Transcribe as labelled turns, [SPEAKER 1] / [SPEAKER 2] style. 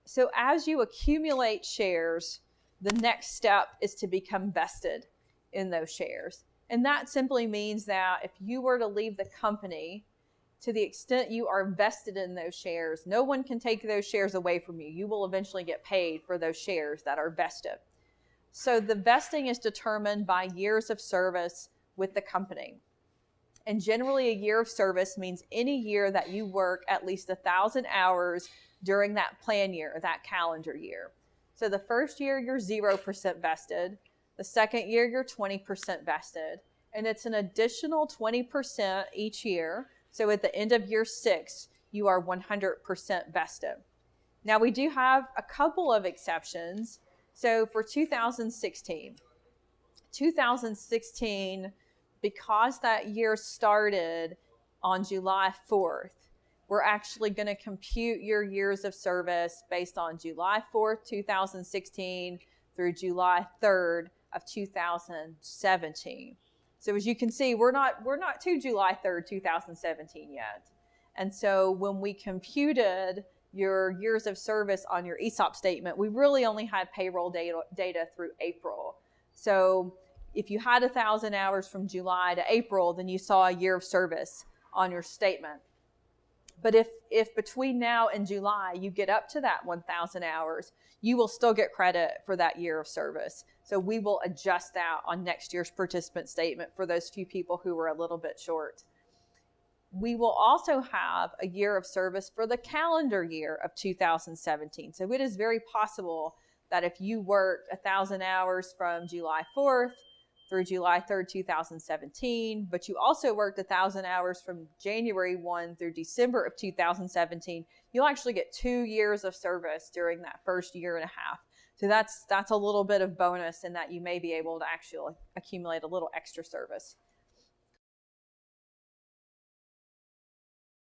[SPEAKER 1] So as you accumulate shares, the next step is to become vested in those shares. And that simply means that if you were to leave the company, to the extent you are vested in those shares, no one can take those shares away from you. You will eventually get paid for those shares that are vested. So the vesting is determined by years of service with the company. And generally, a year of service means any year that you work at least 1,000 hours during that plan year, or that calendar year. So the first year, you're 0% vested. The second year, you're 20% vested. And it's an additional 20% each year. So at the end of year 6, you are 100% vested. Now, we do have a couple of exceptions. So for 2016, because that year started on July 4th, we're actually going to compute your years of service based on July 4th, 2016 through July 3rd of 2017. So as you can see, we're not to July 3rd, 2017 yet. And so when we computed your years of service on your ESOP statement, we really only had payroll data through April. So if you had 1,000 hours from July to April, then you saw a year of service on your statement. But if between now and July you get up to that 1,000 hours, you will still get credit for that year of service. So we will adjust that on next year's participant statement for those few people who were a little bit short. We will also have a year of service for the calendar year of 2017. So it is very possible that if you worked 1,000 hours from July 4th through July 3rd, 2017, but you also worked 1,000 hours from January 1 through December of 2017, you'll actually get 2 years of service during that first year and a half. So that's a little bit of bonus in that you may be able to actually accumulate a little extra service.